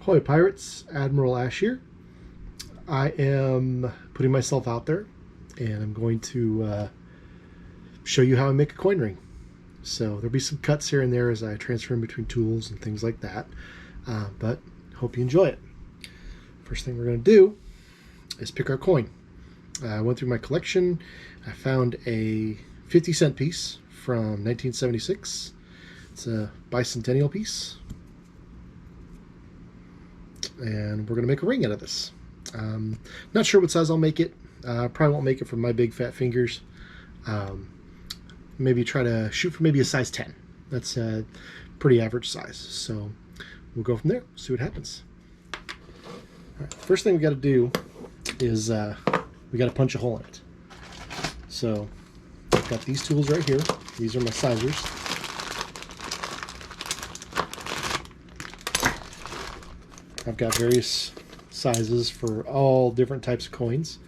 Ahoy Pirates, Admiral Ash here. I am putting myself out there and I'm going to show you how I make a coin ring. So there'll be some cuts here and there as I transfer in between tools and things like that, but hope you enjoy it. First thing we're going to do is pick our coin. I went through my collection. I found a 50-cent piece from 1976. It's a bicentennial piece. And we're going to make a ring out of this. Not sure what size I'll make it. Probably won't make it from my big fat fingers. Maybe try to shoot for maybe a size 10. That's a pretty average size. So we'll go from there, see what happens. All right, first thing we got to do is we got to punch a hole in it. So I've got these tools right here. These are my sizers. I've got various sizes for all different types of coins.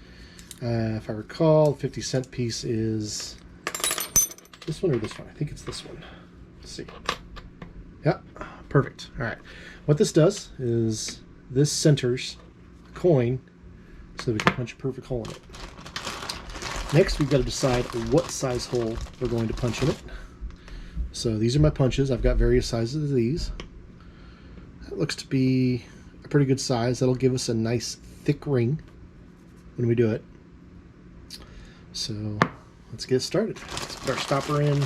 If I recall, the 50-cent piece is this one or this one? I think it's this one. Let's see. Yeah, perfect. All right. What this does is this centers the coin so that we can punch a perfect hole in it. Next, we've got to decide what size hole we're going to punch in it. So these are my punches. I've got various sizes of these. That looks to be a pretty good size. That'll give us a nice thick ring when we do it. So let's get started. Let's put our stopper in.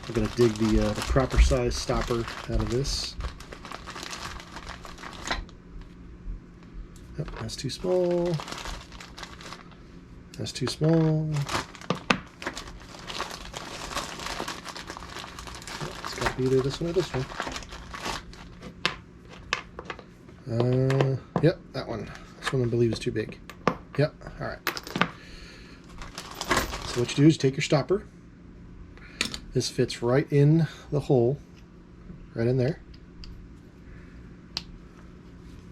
We're going to dig the proper size stopper out of this. Yep, that's too small. That's too small. It's got to be either this one or this one. Yep, that one. This one I believe is too big. Yep, alright. So what you do is take your stopper. This fits right in the hole, right in there.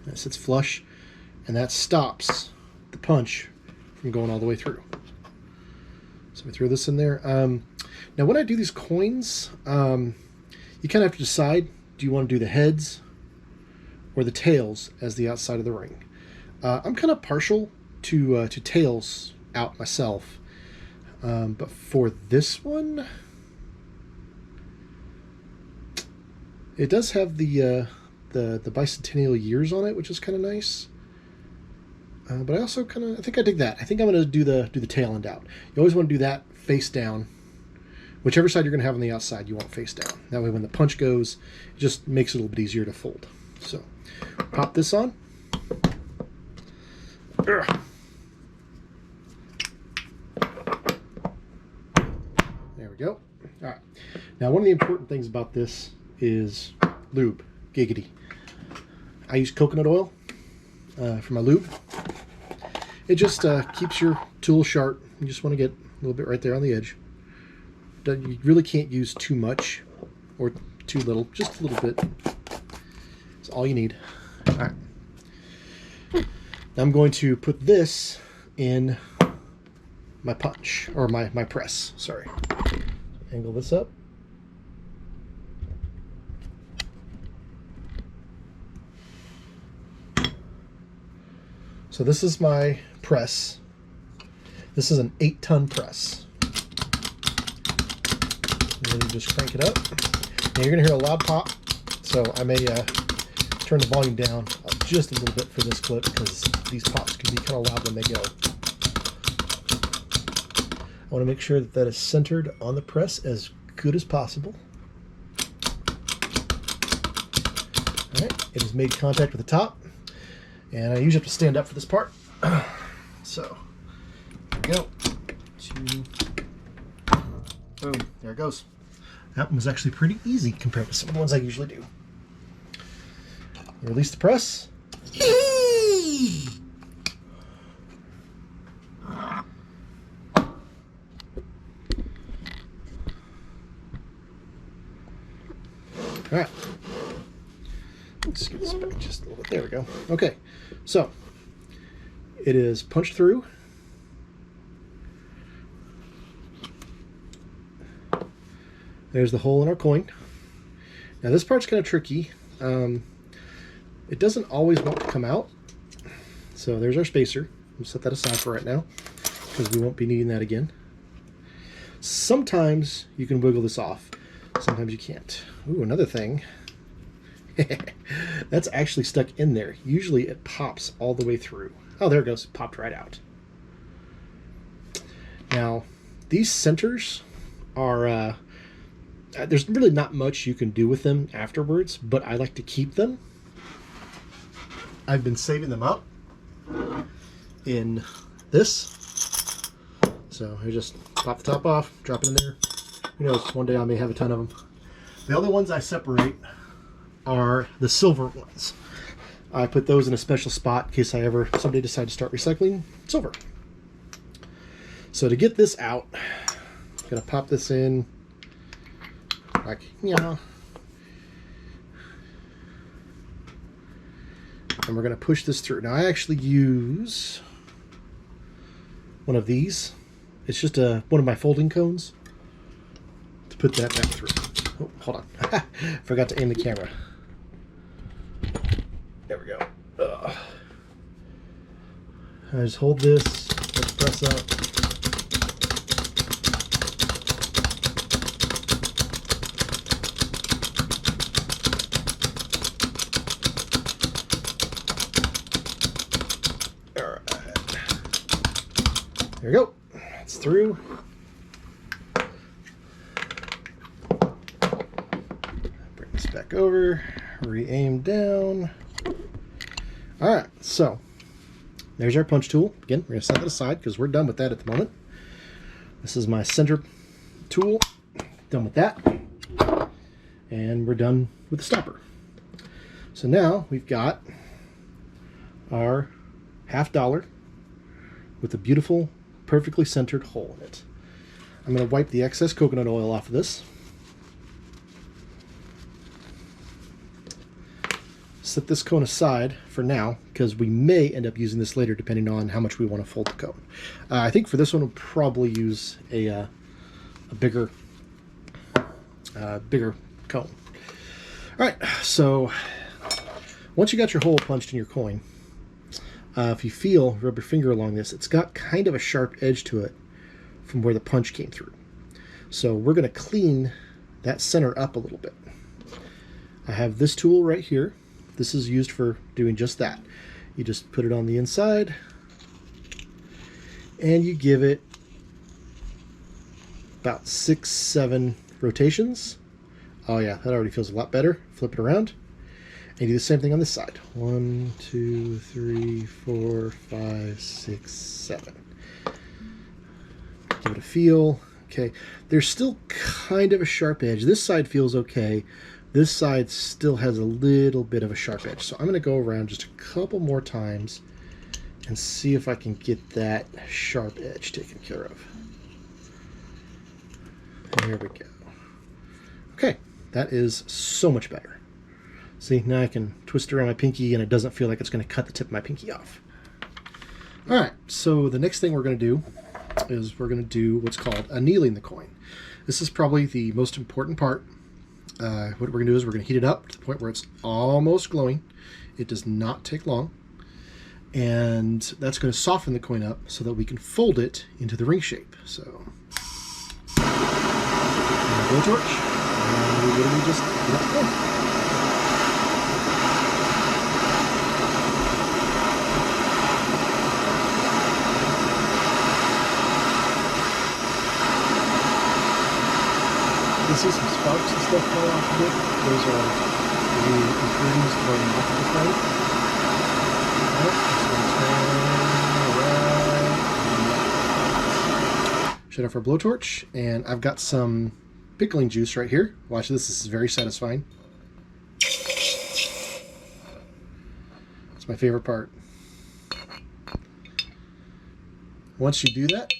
That sits flush, and that stops the punch from going all the way through. So we throw this in there. Now when I do these coins, you kind of have to decide, do you want to do the heads or the tails as the outside of the ring? I'm kind of partial to tails out myself, but for this one, it does have the bicentennial years on it, which is kind of nice. But I also I think I dig that. I think I'm going to do the tail end out. You always want to do that face down. Whichever side you're going to have on the outside, you want face down. That way when the punch goes, it just makes it a little bit easier to fold. So pop this on. There we go. All right. Now one of the important things about this is lube. Giggity. I use coconut oil for my lube. It just keeps your tool sharp. You just want to get a little bit right there on the edge. You really can't use too much or too little. Just a little bit. That's all you need. All right. Now I'm going to put this in my punch, or my press, sorry. Angle this up. So this is my press. This is an 8-ton press. And then you just crank it up. Now you're going to hear a loud pop, so I may turn the volume down just a little bit for this clip because these pops can be kind of loud when they go. I want to make sure that that is centered on the press as good as possible. All right, it has made contact with the top, and I usually have to stand up for this part. So, there we go. Boom, there it goes. That one was actually pretty easy compared to some of the ones I usually do. Release the press. All right. Let's get this back just a little bit. There we go. Okay. So it is punched through. There's the hole in our coin. Now this part's kind of tricky. It doesn't always want to come out. So there's our spacer. We'll set that aside for right now because we won't be needing that again. Sometimes you can wiggle this off. Sometimes you can't. Ooh, another thing. That's actually stuck in there. Usually it pops all the way through. Oh, there it goes. It popped right out. Now, these centers are... there's really not much you can do with them afterwards, but I like to keep them. I've been saving them up in this. So I just pop the top off, drop it in there. Who knows, one day I may have a ton of them. The only ones I separate are the silver ones. I put those in a special spot in case someday decide to start recycling silver. So to get this out, I'm gonna pop this in like, yeah. And we're gonna push this through. Now I actually use one of these. It's just one of my folding cones to put that back through. Oh, hold on. Forgot to aim the camera. There we go. Ugh. I just hold this, let's press up. There we go. It's through. Bring this back over. Re-aim down. All right, so there's our punch tool. Again, we're going to set that aside because we're done with that at the moment. This is my center tool. Done with that. And we're done with the stopper. So now we've got our $50 with a beautiful, perfectly centered hole in it. I'm going to wipe the excess coconut oil off of this. Set this cone aside for now because we may end up using this later depending on how much we want to fold the cone. I think for this one we'll probably use a bigger cone. All right, so once you got your hole punched in your coin, if you feel, rub your finger along this, it's got kind of a sharp edge to it from where the punch came through. So we're going to clean that center up a little bit. I have this tool right here. This is used for doing just that. You just put it on the inside and you give it about 6-7 rotations. Oh yeah, that already feels a lot better. Flip it around and do the same thing on this side. 1, 2, 3, 4, 5, 6, 7. Give it a feel. Okay, there's still kind of a sharp edge. This side feels okay. This side still has a little bit of a sharp edge. So I'm going to go around just a couple more times and see if I can get that sharp edge taken care of. And here we go. Okay, that is so much better. See, now I can twist around my pinky and it doesn't feel like it's going to cut the tip of my pinky off. All right, so the next thing we're going to do is we're going to do what's called annealing the coin. This is probably the most important part. What we're going to do is we're going to heat it up to the point where it's almost glowing. It does not take long. And that's going to soften the coin up so that we can fold it into the ring shape. So, blowtorch, and we literally just heat up the coin. You can see some sparks and stuff fall off of it. Those are the impurities going into the coin. Shut off our blowtorch, and I've got some pickling juice right here. Watch this, this is very satisfying. It's my favorite part. Once you do that,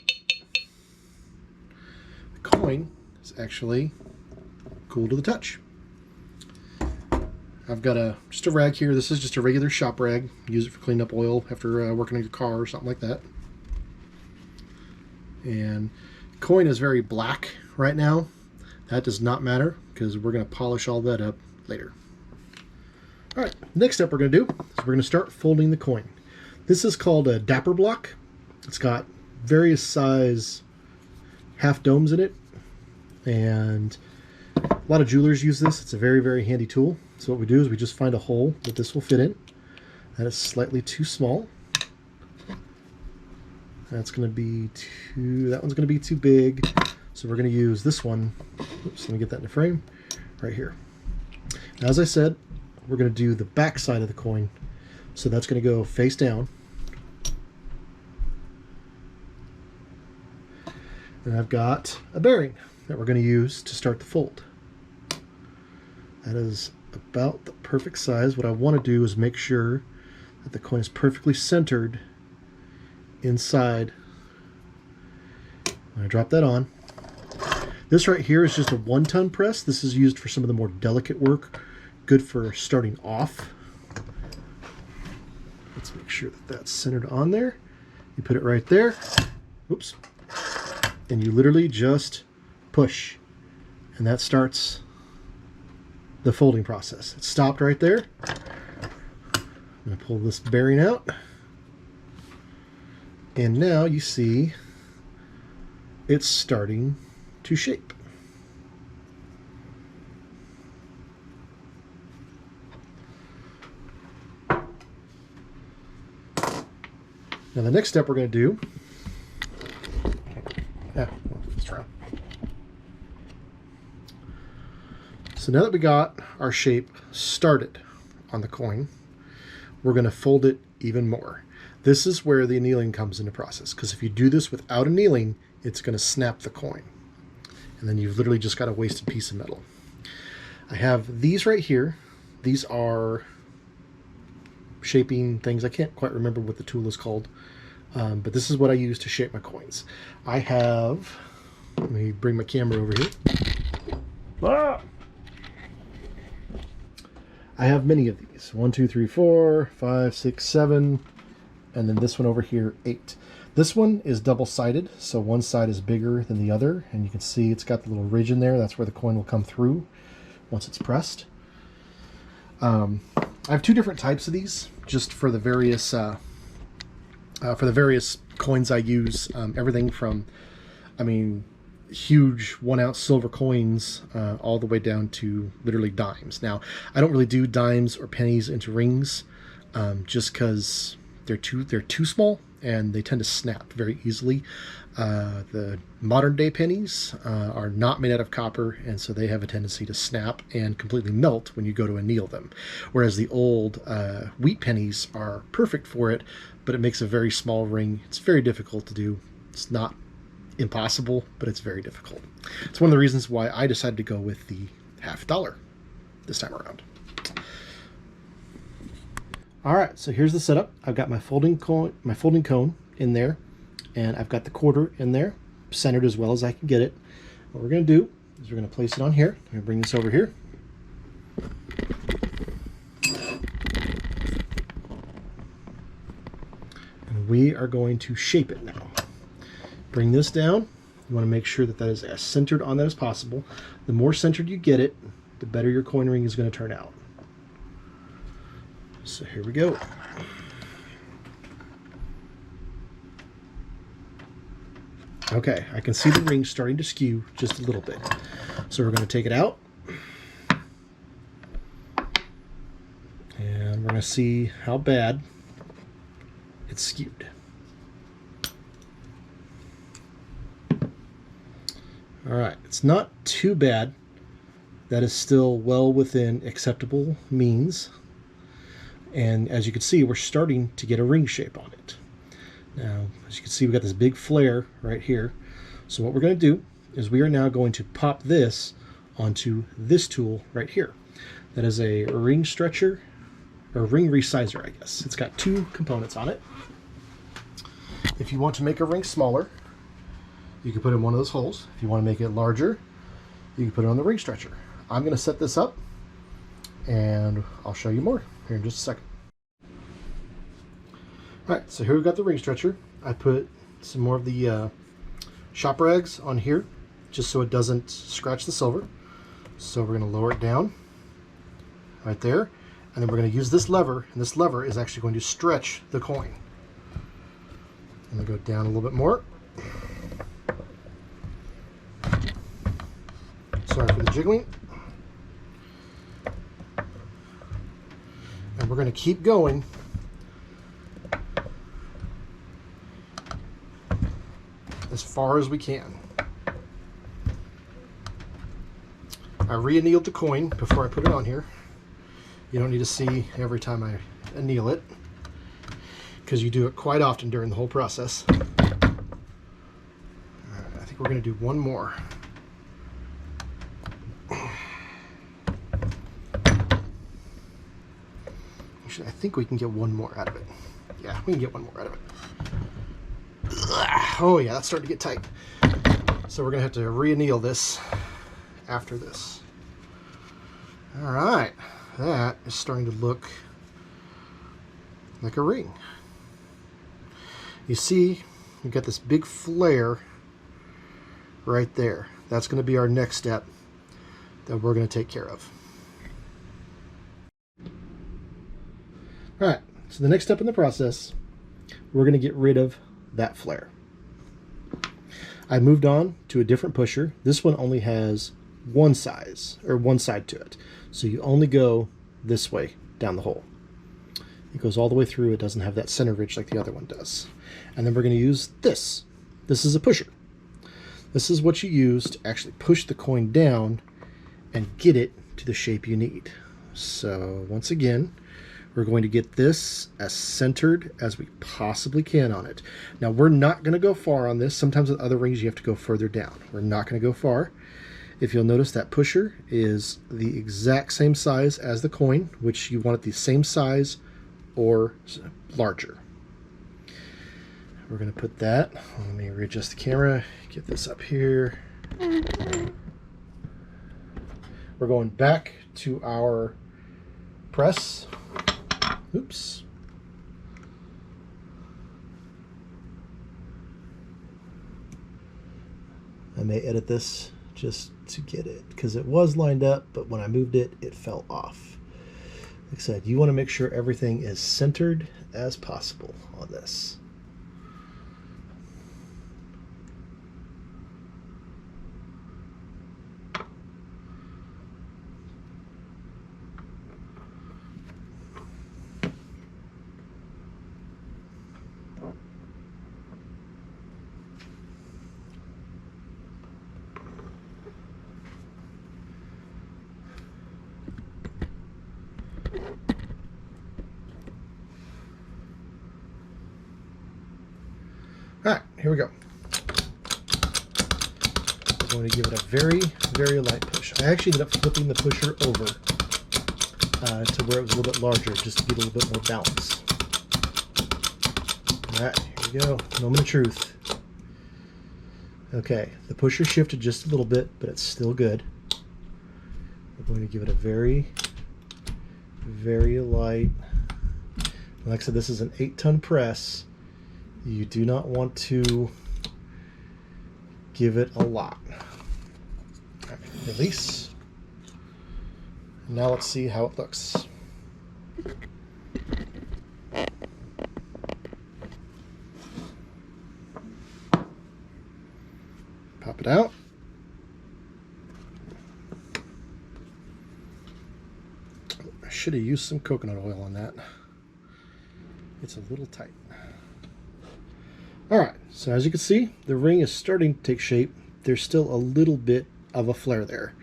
the coin is actually cool to the touch. I've got just a rag here. This is just a regular shop rag. Use it for cleaning up oil after working on your car or something like that. And the coin is very black right now. That does not matter because we're going to polish all that up later. All right, next step we're going to do is we're going to start folding the coin. This is called a dapper block. It's got various size half domes in it, and a lot of jewelers use this. It's a very, very handy tool. So what we do is we just find a hole that this will fit in. That is slightly too small. That's going to be that one's going to be too big. So we're going to use this one. Oops, let me get that in the frame right here. Now, as I said, we're going to do the back side of the coin. So that's going to go face down. And I've got a bearing that we're going to use to start the fold. That is about the perfect size. What I want to do is make sure that the coin is perfectly centered inside. I'm going to drop that on. This right here is just a 1-ton press. This is used for some of the more delicate work. Good for starting off. Let's make sure that that's centered on there. You put it right there. Oops. And you literally just push. And that starts the folding process. It stopped right there. I'm going to pull this bearing out. And now you see it's starting to shape. Now the next step we're going to do, so now that we got our shape started on the coin, we're going to fold it even more. This is where the annealing comes into process, because if you do this without annealing, it's going to snap the coin. And then you've literally just got a wasted piece of metal. I have these right here. These are shaping things. I can't quite remember what the tool is called, but this is what I use to shape my coins. I have, let me bring my camera over here. Ah! I have many of these. 1, 2, 3, 4, 5, 6, 7, and then this one over here, 8. This one is double-sided, so one side is bigger than the other, and you can see it's got the little ridge in there. That's where the coin will come through once it's pressed. I have 2 different types of these, just for the various coins I use. Everything from, I mean, huge 1-ounce silver coins all the way down to literally dimes. Now, I don't really do dimes or pennies into rings, just because they're too small and they tend to snap very easily. The modern day pennies are not made out of copper, and so they have a tendency to snap and completely melt when you go to anneal them. Whereas the old wheat pennies are perfect for it, but it makes a very small ring. It's very difficult to do. It's not impossible, but it's very difficult. It's one of the reasons why I decided to go with the $50 this time around. All right, so here's the setup. I've got my folding cone in there, and I've got the quarter in there, centered as well as I can get it. What we're going to do is we're going to place it on here. I'm going to bring this over here. And we are going to shape it now. Bring this down. You want to make sure that that is as centered on that as possible. The more centered you get it, the better your coin ring is going to turn out. So here we go. Okay, I can see the ring starting to skew just a little bit. So we're going to take it out. And we're going to see how bad it's skewed. All right, it's not too bad. That is still well within acceptable means. And as you can see, we're starting to get a ring shape on it. Now, as you can see, we've got this big flare right here. So what we're going to do is we are now going to pop this onto this tool right here. That is a ring stretcher, or ring resizer, I guess. It's got 2 components on it. If you want to make a ring smaller, you can put it in one of those holes. If you want to make it larger, you can put it on the ring stretcher. I'm going to set this up, and I'll show you more here in just a second. All right, so here we've got the ring stretcher. I put some more of the shop rags on here just so it doesn't scratch the silver. So we're going to lower it down right there, And then we're going to use this lever, and this lever is actually going to stretch the coin. I'm going to go down a little bit more. Sorry for the jiggling. And we're going to keep going as far as we can. I re-annealed the coin before I put it on here. You don't need to see every time I anneal it, because you do it quite often during the whole process. All right, I think we're going to do one more. Actually, I think we can get one more out of it. Yeah, we can get one more out of it. Oh yeah, that's starting to get tight. So we're going to have to re-anneal this after this. All right, that is starting to look like a ring. You see, we've got this big flare right there. That's going to be our next step that we're going to take care of. All right, so the next step in the process, we're going to get rid of that flare. I moved on to a different pusher. This one only has one size, or one side to it. So you only go this way down the hole. It goes all the way through. It doesn't have that center ridge like the other one does. And then we're going to use this. This is a pusher. This is what you use to actually push the coin down and get it to the shape you need. So once again, we're going to get this as centered as we possibly can on it. Now we're not going to go far on this. Sometimes with other rings you have to go further down. We're not going to go far. If you'll notice, that pusher is the exact same size as the coin, which you want it the same size or larger. We're going to put that, let me readjust the camera, get this up here. We're going back to our press. Oops. I may edit this just to get it, because it was lined up, but when I moved it, it fell off. Like I said, you want to make sure everything is centered as possible on this. Alright, here we go. We're going to give it a very, very light push. I actually ended up flipping the pusher over to where it was a little bit larger, just to get a little bit more balance. Alright, here we go. Moment of truth. Okay, the pusher shifted just a little bit, but it's still good. We're going to give it a very, very light. Like I said, this is an 8-ton press. You do not want to give it a lot. All right, release. Now let's see how it looks. Pop it out. I should have used some coconut oil on that. It's a little tight. Alright, so as you can see, the ring is starting to take shape. There's still a little bit of a flare there.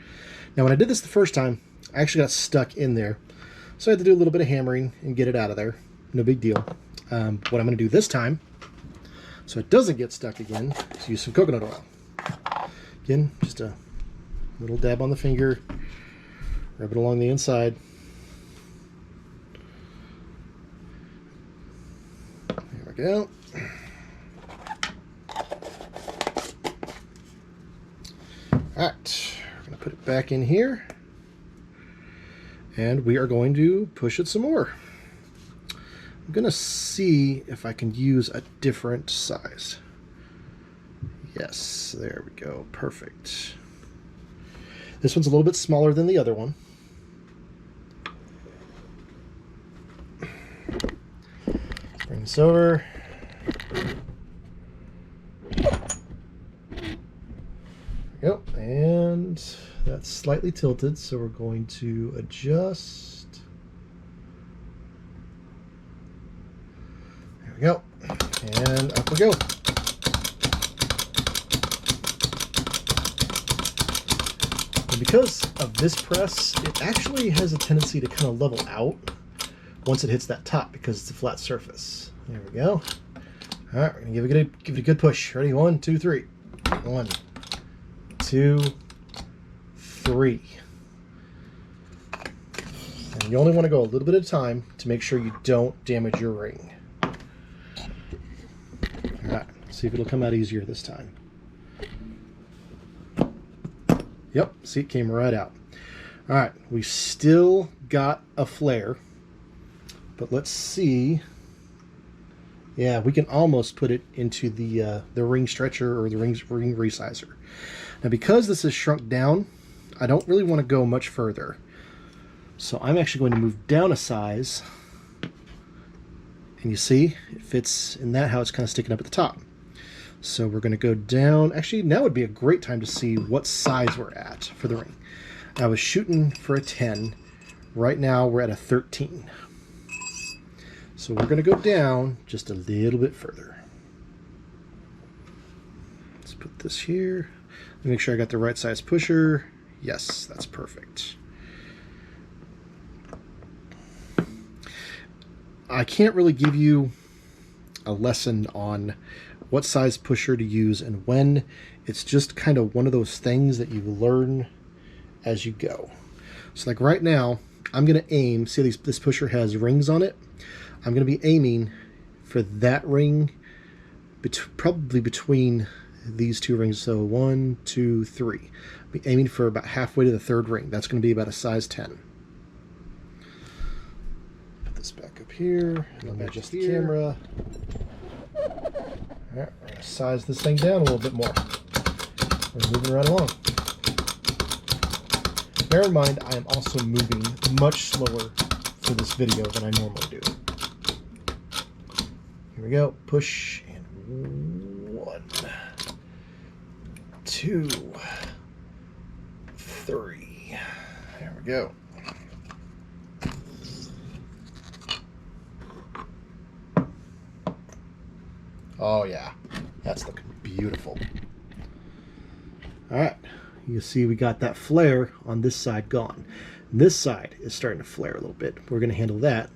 Now when I did this the first time, I actually got stuck in there. So I had to do a little bit of hammering and get it out of there. No big deal. What I'm going to do this time, so it doesn't get stuck again, is use some coconut oil. Again, just a little dab on the finger, rub it along the inside. There we go. Alright, we're going to put it back in here, and we are going to push it some more. I'm going to see if I can use a different size. Yes, there we go, perfect. This one's a little bit smaller than the other one. this over. Yep, and that's slightly tilted, so we're going to adjust. There we go, and up we go. And because of this press, it actually has a tendency to kind of level out once it hits that top because it's a flat surface. There we go. All right, we're gonna give it a good push. Ready? 1, 2, 3. 1, 2, 3. And you only want to go a little bit at a time to make sure you don't damage your ring. All right, see if it'll come out easier this time. Yep, see, it came right out. All right, we still got a flare, but let's see. Yeah, we can almost put it into the ring stretcher or the ring resizer. Now, because this is shrunk down, I don't really want to go much further. So I'm actually going to move down a size. And you see, it fits in that how it's kind of sticking up at the top. So we're going to go down. Actually, now would be a great time to see what size we're at for the ring. I was shooting for a 10. Right now we're at a 13. So we're going to go down just a little bit further. Let's put this here. Let me make sure I got the right size pusher. Yes, that's perfect. I can't really give you a lesson on what size pusher to use and when. It's just kind of one of those things that you learn as you go. So like right now, I'm going to aim, see this pusher has rings on it. I'm going to be aiming for that ring probably between these two rings. So 1, 2, 3. I'll be aiming for about halfway to the third ring. That's going to be about a size 10. Put this back up here. Let me adjust the camera. All right, we're going to size this thing down a little bit more. We're moving right along. Bear in mind, I am also moving much slower for this video than I normally do. Here we go. Push and 1, 2, 3. There we go. Oh yeah, that's looking beautiful. All right, you see we got that flare on this side gone. This side is starting to flare a little bit. We're going to handle that.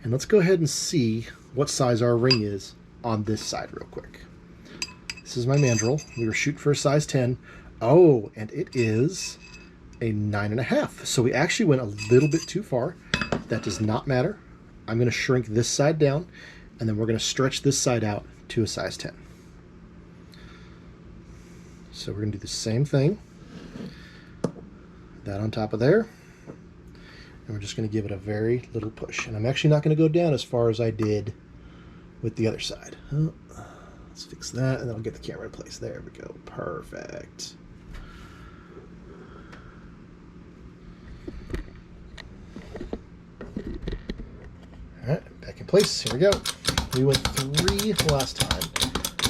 And let's go ahead and see what size our ring is on this side real quick. This is my mandrel. We were shooting for a size 10. Oh, and it is a 9.5. So we actually went a little bit too far. That does not matter. I'm going to shrink this side down, and then we're going to stretch this side out to a size 10. So we're going to do the same thing. That on top of there. And we're just going to give it a very little push. And I'm actually not going to go down as far as I did with the other side. Oh, let's fix that, and then I'll get the camera in place. There we go. Perfect. All right, back in place. Here we go. We went 3 last time,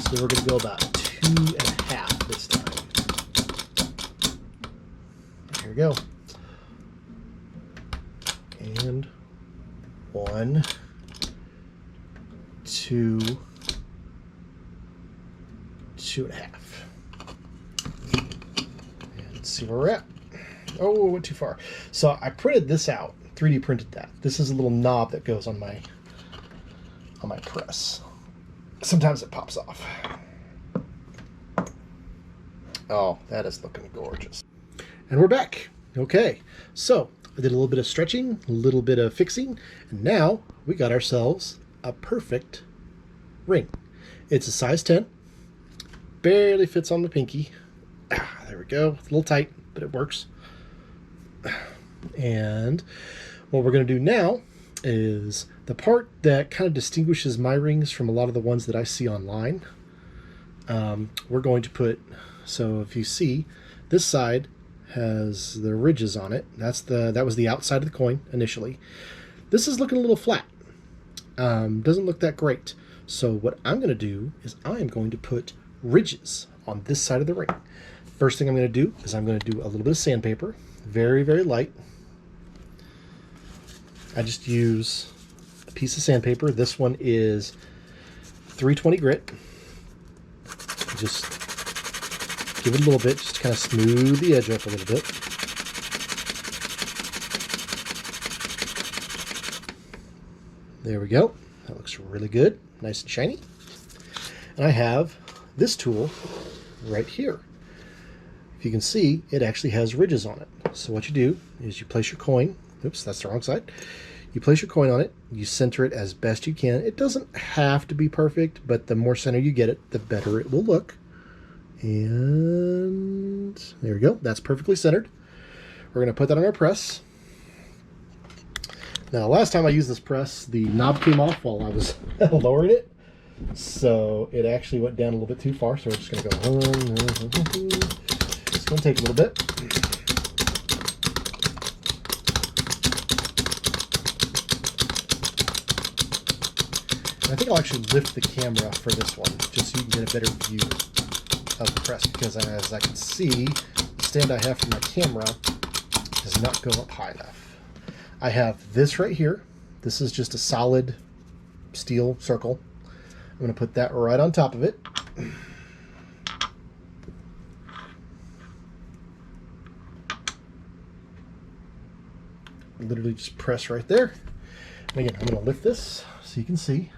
so we're going to go about 2.5 this time. Here we go. And 1, 2, 2.5. And let's see where we're at. Oh, we went too far. So I printed this out, 3D printed that. This is a little knob that goes on my press. Sometimes it pops off. Oh, that is looking gorgeous. And we're back. Okay, so I did a little bit of stretching, a little bit of fixing, and now we got ourselves a perfect ring. It's a size 10. Barely fits on the pinky. There we go. It's a little tight, but it works. And what we're going to do now is the part that kind of distinguishes my rings from a lot of the ones that I see online. We're going to put, so if you see, this side has the ridges on it. That was the outside of the coin initially. This is looking a little flat. Doesn't look that great. So what I'm going to do is I'm going to put ridges on this side of the ring. First thing I'm going to do is I'm going to do a little bit of sandpaper, very, very light. I just use a piece of sandpaper. This one is 320 grit. Just give it a little bit, just to kind of smooth the edge up a little bit. There we go. That looks really good, nice and shiny. And I have this tool right here. If you can see, it actually has ridges on it. So what you do is you place your coin. Oops, that's the wrong side. You place your coin on it, you center it as best you can. It doesn't have to be perfect, but the more center you get it, the better it will look. And there we go. That's perfectly centered. We're going to put that on our press. Now, last time I used this press, the knob came off while I was lowering it. So it actually went down a little bit too far. So we're just going to go on. It's going to take a little bit. I think I'll actually lift the camera for this one, just so you can get a better view of the press, because as I can see, the stand I have for my camera does not go up high enough. I have this right here. This is just a solid steel circle. I'm going to put that right on top of it. Literally just press right there. And again, I'm going to lift this so you can see.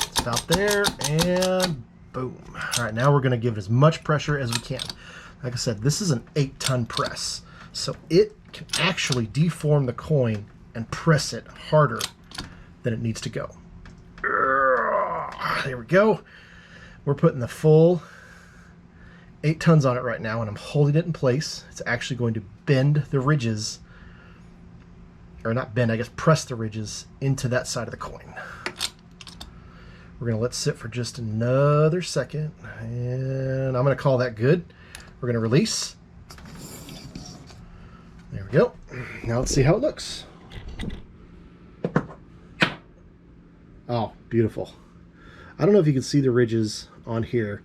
It's about there, and boom. All right, now we're going to give it as much pressure as we can. Like I said, this is an 8-ton press, so it can actually deform the coin and press it harder than it needs to go. There we go. We're putting the full 8 tons on it right now, and I'm holding it in place. It's actually going to bend the ridges, or not bend, I guess press the ridges into that side of the coin. We're going to let it sit for just another second, and I'm going to call that good. We're going to release. There we go. Now let's see how it looks. Oh, beautiful. I don't know if you can see the ridges on here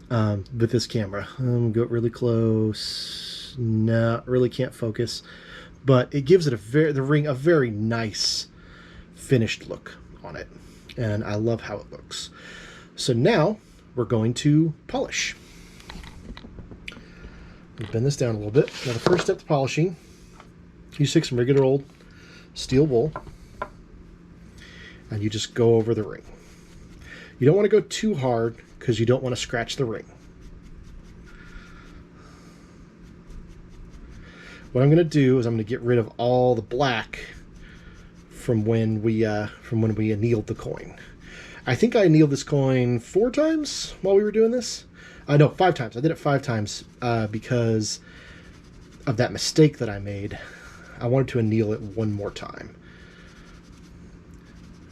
with this camera. Go really close. No, really can't focus. But it gives it the ring a very nice finished look on it. And I love how it looks. So now we're going to polish. Bend this down a little bit. Now the first step to polishing, you take some regular old steel wool and you just go over the ring. You don't want to go too hard because you don't want to scratch the ring. What I'm going to do is I'm going to get rid of all the black from when we annealed the coin. I think I annealed this coin 4 times while we were doing this. No, 5 times. I did it 5 times because of that mistake that I made. I wanted to anneal it 1 more time.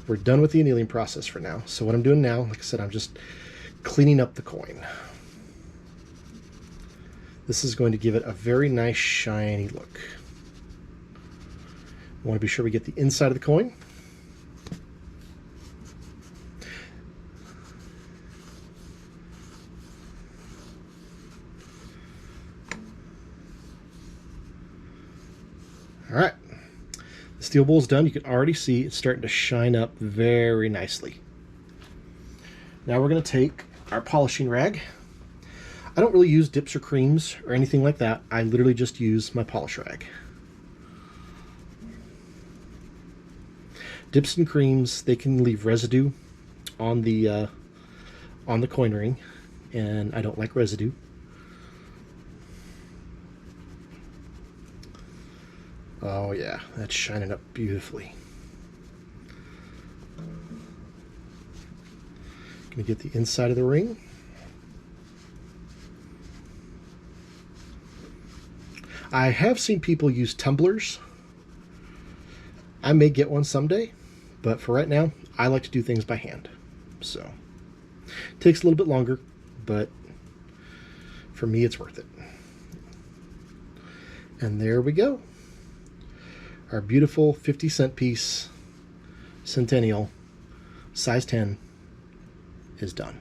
We're done with the annealing process for now. So what I'm doing now, like I said, I'm just cleaning up the coin. This is going to give it a very nice shiny look. We want to be sure we get the inside of the coin. All right, the steel bowl is done. You can already see it's starting to shine up very nicely. Now we're going to take our polishing rag. I don't really use dips or creams or anything like that. I literally just use my polish rag. Dips and creams, they can leave residue on the coin ring, and I don't like residue. Oh yeah, that's shining up beautifully. Gonna get the inside of the ring. I have seen people use tumblers. I may get one someday, but for right now, I like to do things by hand. So, it takes a little bit longer, but for me, it's worth it. And there we go. Our beautiful 50-cent piece Centennial size 10 is done.